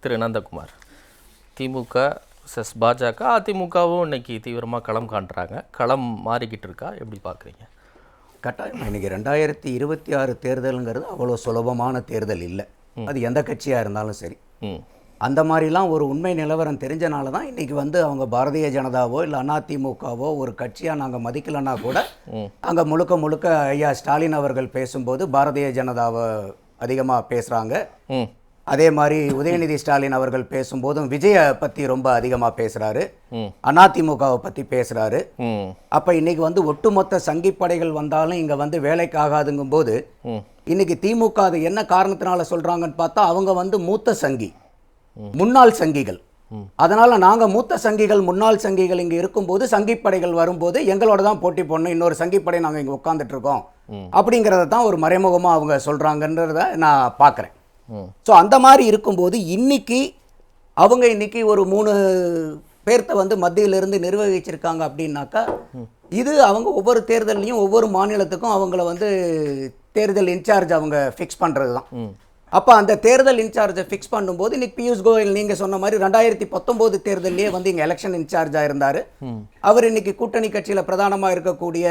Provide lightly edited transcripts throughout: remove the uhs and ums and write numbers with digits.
திரு நந்தகுமார், திமுக chess பாஜக, அதிமுகவும் இன்னைக்கு தீவிரமாக களம் காண்றாங்க. களம் மாறிக்கிட்டு இருக்கா, எப்படி பார்க்குறீங்க? கட்டாயம் இன்றைக்கி 2026 தேர்தலுங்கிறது அவ்வளோ சுலபமான தேர்தல் இல்லை. அது எந்த கட்சியாக இருந்தாலும் சரி. அந்த மாதிரிலாம் ஒரு உண்மை நிலவரம் தெரிஞ்சனால தான் இன்றைக்கி அவங்க பாரதிய ஜனதாவோ இல்லை அதிமுகவோ ஒரு கட்சியாக நாங்கள் மதிக்கலைன்னா கூட அங்கே முழுக்க ஐயா ஸ்டாலின் அவர்கள் பேசும்போது பாரதிய ஜனதாவை அதிகமாக பேசுகிறாங்க. அதே மாதிரி உதயநிதி ஸ்டாலின் அவர்கள் பேசும்போதும் விஜயை பற்றி ரொம்ப அதிகமாக பேசுகிறாரு, அதிமுகவை பற்றி பேசுகிறாரு. அப்போ இன்னைக்கு ஒட்டுமொத்த சங்கிப்படைகள் வந்தாலும் இங்கே வேலைக்கு ஆகாதுங்கும் போது இன்னைக்கு திமுக அது என்ன காரணத்தினால சொல்கிறாங்கன்னு பார்த்தா அவங்க மூத்த சங்கி, முன்னாள் சங்கிகள். அதனால் நாங்கள் மூத்த சங்கிகள் முன்னாள் சங்கிகள் இங்கே இருக்கும்போது சங்கிப்படைகள் வரும்போது எங்களோட தான் போட்டி போடணும், இன்னொரு சங்கிப்படை நாங்கள் இங்கே உட்காந்துட்டு இருக்கோம் அப்படிங்கிறத தான் ஒரு மறைமுகமாக அவங்க சொல்கிறாங்கன்றத நான் பார்க்குறேன். ஸோ அந்த மாதிரி இருக்கும்போது அவங்க இன்னைக்கு ஒரு 3 பேர்த்த மத்தியிலிருந்து நிர்வகிச்சிருக்காங்க அப்படின்னாக்கா இது அவங்க ஒவ்வொரு தேர்தலையும் ஒவ்வொரு மாநிலத்துக்கும் அவங்கள தேர்தல் இன்சார்ஜ் அவங்க ஃபிக்ஸ் பண்ணுறது தான். அப்போ அந்த தேர்தல் இன்சார்ஜை ஃபிக்ஸ் பண்ணும்போது இன்னைக்கு பியூஷ் கோயல் நீங்கள் சொன்ன மாதிரி 2019 தேர்தலையே இங்கே எலெக்ஷன் இன்சார்ஜாக இருந்தார். அவர் இன்னைக்கு கூட்டணி கட்சியில் பிரதானமாக இருக்கக்கூடிய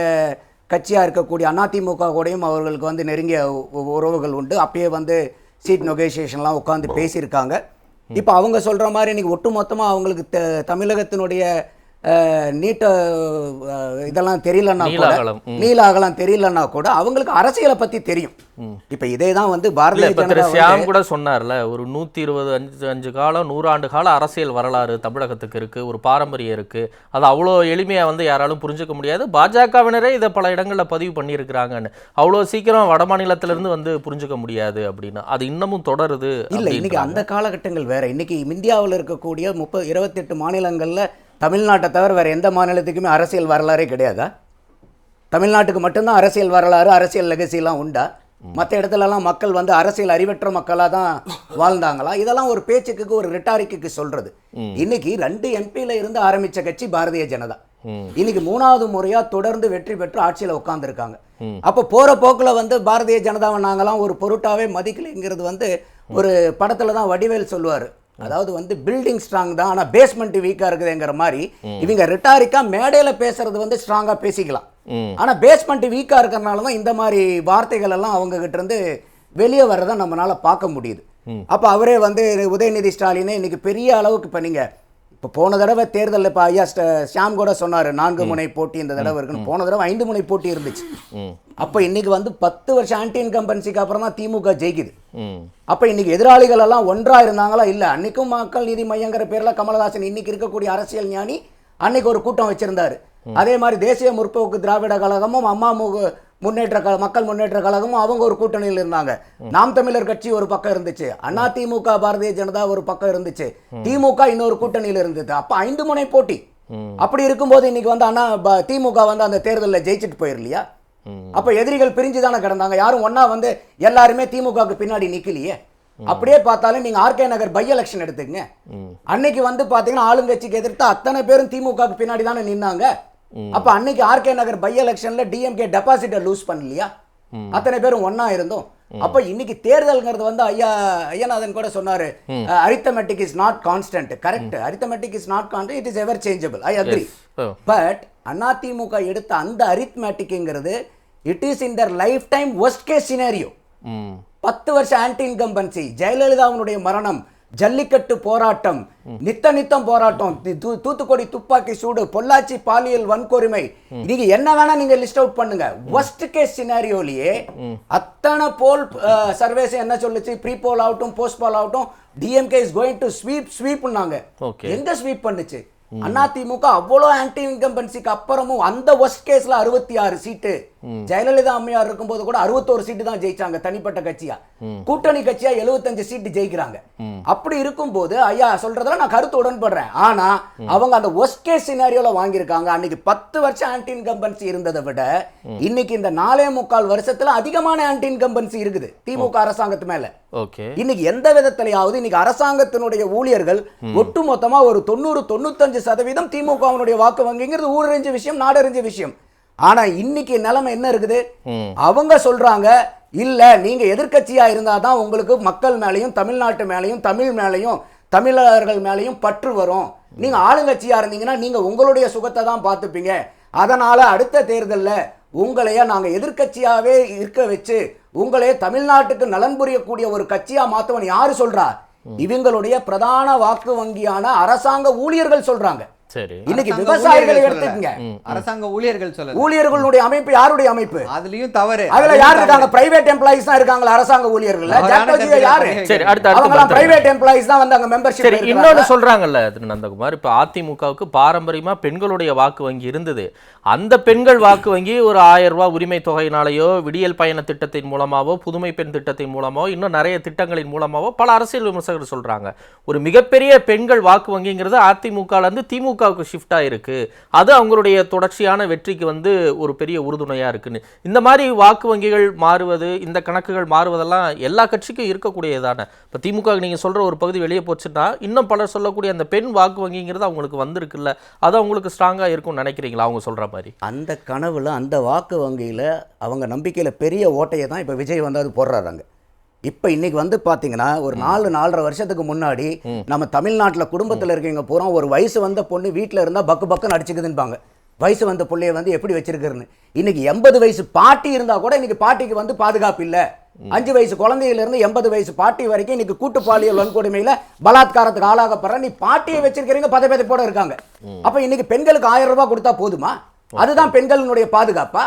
கட்சியாக இருக்கக்கூடிய அதிமுக கூடயும் அவர்களுக்கு நெருங்கிய உறவுகள் உண்டு. அப்பயே சீட் நெகோசியேஷன்லாம் உட்காந்து பேசியிருக்காங்க. இப்போ அவங்க சொல்கிற மாதிரி இன்றைக்கி ஒட்டுமொத்தமாக அவங்களுக்கு தமிழகத்தினுடைய நீட்ட இதெல்லாம் தெரியலன்னா கூட, நீல அகலம் தெரியலன்னா கூட அவங்களுக்கு அரசியலை பற்றி தெரியும். இப்போ இதே தான் பாரதிய ஜனதா ஷியாம் கூட சொன்னார்ல, ஒரு 125 காலம் 100 ஆண்டு கால அரசியல் வரலாறு தமிழகத்துக்கு இருக்குது, ஒரு பாரம்பரியம் இருக்குது. அது அவ்வளோ எளிமையாக யாராலும் புரிஞ்சுக்க முடியாது. பாஜகவினரே இதை பல இடங்களில் பதிவு பண்ணியிருக்கிறாங்கன்னு. அவ்வளோ சீக்கிரம் வட மாநிலத்திலிருந்து புரிஞ்சுக்க முடியாது அப்படின்னு அது இன்னமும் தொடருது. இல்லை, இன்னைக்கு அந்த காலகட்டங்கள் வேற. இன்னைக்கு இந்தியாவில் இருக்கக்கூடிய 28 மாநிலங்களில் தமிழ்நாட்டை தவிர வேறு எந்த மாநிலத்துக்குமே அரசியல் வரலாறே கிடையாதா? தமிழ்நாட்டுக்கு மட்டும்தான் அரசியல் வரலாறு, அரசியல் லெகசிலாம் உண்டா? மற்ற இடத்துலலாம் மக்கள் அரசியல் அறிவற்ற மக்களாக தான் வாழ்ந்தாங்களா? இதெல்லாம் ஒரு பேச்சுக்கு, ஒரு ரிட்டாரிக்கு சொல்கிறது. இன்னைக்கு 2 எம்பியில் இருந்து ஆரம்பித்த கட்சி பாரதிய ஜனதா இன்னைக்கு 3வது முறையாக தொடர்ந்து வெற்றி பெற்று ஆட்சியில் உட்காந்துருக்காங்க. அப்போ போகிற போக்கில் பாரதிய ஜனதாவை நாங்களாம் ஒரு பொருட்டாவே மதிக்கலைங்கிறது ஒரு படத்தில் தான் வடிவேல் சொல்லுவார். அதாவது பில்டிங் ஸ்ட்ராங் தான், ஆனால் பேஸ்மெண்ட் வீக்காக இருக்குதுங்கிற மாதிரி இவங்க ரிட்டாரிக்கா மேடையில் பேசுறது ஸ்ட்ராங்காக பேசிக்கலாம். ஆனால் பேஸ்மெண்ட் வீக்காக இருக்கிறனால தான் இந்த மாதிரி வார்த்தைகள் எல்லாம் அவங்க கிட்ட இருந்து வெளியே வர்றதை நம்மளால பார்க்க முடியுது. அப்போ அவரே உதயநிதி ஸ்டாலினே இன்னைக்கு பெரிய அளவுக்கு இப்போ நீங்கள் இப்போ போன தடவை தேர்தலில் இப்போ ஐயா ஷியாம் கூட சொன்னார் 4 முனை போட்டி இந்த தடவை இருக்குன்னு. போன தடவை 5 முனை போட்டி இருந்துச்சு. அப்போ இன்னைக்கு 10 வருஷம் ஆன்டி இன்கம்பன்சிக்கு அப்புறம் தான் திமுக ஜெயிக்குது. அப்போ இன்னைக்கு எதிராளிகள் எல்லாம் ஒன்றா இருந்தாங்களா? இல்லை. அன்னைக்கும் மக்கள் நீதி மையங்கிற பேரில் கமலஹாசன் இன்னைக்கு இருக்கக்கூடிய அரசியல் ஞானி அன்னைக்கு ஒரு கூட்டம் வச்சிருந்தாரு. அதே மாதிரி தேசிய முற்போக்கு திராவிட கழகமும் அம்மா மக்கள் முன்னேற்ற கழகமும் அவங்க ஒரு கூட்டணியில் இருந்தாங்க. நாம் தமிழர் கட்சி ஒரு பக்கம் இருந்துச்சு, அதிமுக பாரதிய ஜனதா ஒரு பக்கம் இருந்துச்சு, திமுக இன்னொரு கூட்டணியில் இருந்தது. அப்ப 5 முனை போட்டி. அப்படி இருக்கும்போது இன்னைக்கு திமுக அந்த தேர்தலில் ஜெயிச்சுட்டு போயிடலையா? அப்ப எதிரிகள் பிரிஞ்சு தானே கிடந்தாங்க. யாரும் ஒன்னா எல்லாருமே திமுகவுக்கு பின்னாடி நிக்கலையே. அப்படியே பார்த்தாலும் நீங்க ஆர்கே நகர் பை எலெக்ஷன் எடுத்துக்கங்க. அன்னைக்கு பாத்தீங்கன்னா ஆளுங்கட்சிக்கு எதிர்த்து அத்தனை பேரும் திமுகவுக்கு பின்னாடி தானே நின்னாங்க. அப்ப அன்னைக்கு ஆர்கே நகர் பை எலெக்ஷன்ல டிஎம்கே டெபாசிட்டை லூஸ் பண்ணலையா? அத்தனை பேரும் ஒன்னா இருந்தோம். அப்ப இன்னைக்கு தேர்தல்ங்கிறது ஐயநாதன் கூட சொன்னாரு, arithmetic is not constant. Correct, arithmetic is not constant, it is ever changeable. I agree. But அதிமுக எடுத்த அந்த அரித்மெட்டிக்ங்கிறது it is in their lifetime worst case scenario. 10 வருஷம் ஆன்டி இன்கம்பன்சி, ஜெயலலிதாவுடைய மரணம், ஜல்லிக்கட்டு போராட்டம், நித்தம் போராட்டம், தூத்துக்குடி துப்பாக்கி சூடு, பொள்ளாச்சி பாலியல் வன்கொடுமை, நீங்க என்ன வேணா நீங்க லிஸ்ட் அவுட் பண்ணுங்க. வொர்ஸ்ட் கேஸ் சினாரியோலயே அத்தனை போல் சர்வேஸ் என்ன சொல்லுச்சு, ப்ரீ போல் ஆகட்டும் போஸ்ட் போல் ஆகட்டும், டிஎம்கே இஸ் கோயிங் டு ஸ்வீப்னாங்க. எங்க ஸ்வீப் பண்ணுச்சு? அதிமுக அவ்வளோ ஆன்டி இன்கம்பன்சிக்கு அப்புறமும் அந்த வொர்ஸ்ட் கேஸ்ல 66 சீட்டு. ஜெயலலிதா அம்மையார் இருக்கும்போது கூட 61 சீட்டு தான் ஜெயிச்சாங்க தனிப்பட்ட கட்சியா. கூட்டணி கட்சியா 75 சீட்டு ஜெயிக்கிறாங்க. அப்படி இருக்கும்போது ஐயா சொல்றதுல நான் கருத்து உடன்படுறேன். ஆனா அவங்க அந்த வொர்ஸ்ட் கேஸ் சினாரியோல வாங்கியிருக்காங்க. அன்னைக்கு 10 வருஷம் ஆன்டி இன்கம்பன்சி இருந்ததை விட இன்னைக்கு இந்த 4.25 வருஷத்துல அதிகமான ஆன்டி இன்கம்பன்சி இருக்குது திமுக அரசாங்கத்து மேல. இன்னைக்கு எந்த விதத்திலேயாவது இன்னைக்கு அரசாங்கத்தினுடைய ஊழியர்கள் ஒட்டுமொத்தமா ஒரு 90-95% திமுகவினுடைய வாக்கு வங்கிங்கிறது ஊரறிஞ்ச விஷயம், நாடறிஞ்ச விஷயம். ஆனா இன்னைக்கு நிலைமை என்ன இருக்குது? அவங்க சொல்றாங்க இல்ல நீங்க எதிர்க்கட்சியா இருந்தாதான் உங்களுக்கு மக்கள் மேலையும் தமிழ்நாட்டு மேலையும் தமிழ் மேலையும் தமிழர்கள் மேலேயும் பற்று வரும். நீங்க ஆளுங்கட்சியா இருந்தீங்கன்னா நீங்க உங்களுடைய சுகத்தை தான் பார்த்துப்பீங்க. அதனால அடுத்த தேர்தலில் உங்களைய நாங்க எதிர்க்கட்சியாவே இருக்க வச்சு உங்களே தமிழ்நாட்டுக்கு நலன் புரியக்கூடிய ஒரு கட்சியா மாத்தவன் யாரு சொல்றா? இவங்களுடைய பிரதான வாக்கு வங்கியான அரசாங்க ஊழியர்கள் சொல்றாங்க. சரி, இன்னைக்கு விவசாயிகளை எடுத்துக்கங்க. அரசாங்க ஊழியர்கள் சொல்ல, ஊழியர்களுடைய அமைப்பு யாருடைய அமைப்பு? அதுலயும் தவறு. அதுல யார் இருக்காங்க? பிரைவேட் எம்ப்ளாயிஸ் தான் இருக்காங்க அரசாங்க ஊழியர்கள். யாரு? சரி, அவங்க பிரைவேட் எம்ப்ளாயிஸ் தான் வந்து அங்க மெம்பர்ஷிப். சரி, இன்னொன்னு சொல்றாங்கல்ல திரு நந்தகுமார், இப்ப அதிமுகவுக்கு பாரம்பரியமா பெண்களுடைய வாக்கு வங்கி இருந்தது. அந்த பெண்கள் வாக்கு வங்கி ஒரு 1000 ரூபாய் உரிமை தொகையினாலேயோ, விடியல் பயண திட்டத்தின் மூலமாவோ, புதுமை பெண் திட்டத்தின் மூலமாவோ, இன்னும் நிறைய திட்டங்களின் மூலமாவோ பல அரசியல் விமர்சகர்கள் சொல்றாங்க ஒரு மிகப்பெரிய பெண்கள் வாக்கு வங்கிங்கிறது அதிமுகல இருந்து திமுகவுக்கு ஷிஃப்ட் ஆயிருக்கு. அது அவங்களுடைய தொடர்ச்சியான வெற்றிக்கு வந்து ஒரு பெரிய உறுதுணையா இருக்குன்னு. இந்த மாதிரி வாக்கு வங்கிகள் மாறுவது, இந்த கணக்குகள் மாறுவதெல்லாம் எல்லா கட்சிக்கும் இருக்கக்கூடியதானே. இப்போ திமுக நீங்க சொல்ற ஒரு பகுதி வெளியே போச்சுன்னா இன்னும் பலர் சொல்லக்கூடிய அந்த பெண் வாக்கு வங்கிங்கிறது அவங்களுக்கு வந்திருக்குல்ல, அது அவங்களுக்கு ஸ்ட்ராங்கா இருக்கும்னு நினைக்கிறீங்களா? அவங்க சொல்ற மாதிரி அந்த கனவுல அந்த வாக்கு வங்கியில அவங்க நம்பிக்கையில பெரிய ஓட்டையை தான் இப்ப விஜய் வந்து அது போடுறாங்க. இப்ப இன்னைக்கு வந்து பாத்தீங்கன்னா ஒரு 4-4.5 வருஷத்துக்கு முன்னாடி நம்ம தமிழ்நாட்டுல குடும்பத்துல இருக்கவங்க பூரா ஒரு வயசு வந்த பொண்ணு வீட்டுல இருந்தா பக்கு பக்குன்னு அடிச்சுக்குதுன்பாங்க. வயசு வந்த பிள்ளைய வந்து எப்படி வச்சிருக்குன்னு. இன்னைக்கு 80 வயசு பாட்டி இருந்தா கூட இன்னைக்கு பாட்டிக்கு வந்து பாதுகாப்பு இல்ல. 5 வயசு குழந்தையில இருந்து 80 வயசு பாட்டி வரைக்கும் இன்னைக்கு கூட்டு பாலியல் வன்கொடுமையில பலாத்காரத்துக்கு ஆளாகப்படுற நீ பாட்டியை வச்சிருக்கிறீங்க பதப்போட இருக்காங்க. அப்ப இன்னைக்கு பெண்களுக்கு 1000 ரூபாய் கொடுத்தா போதுமா? அதுதான் பெண்களுடைய பாதுகாப்பா?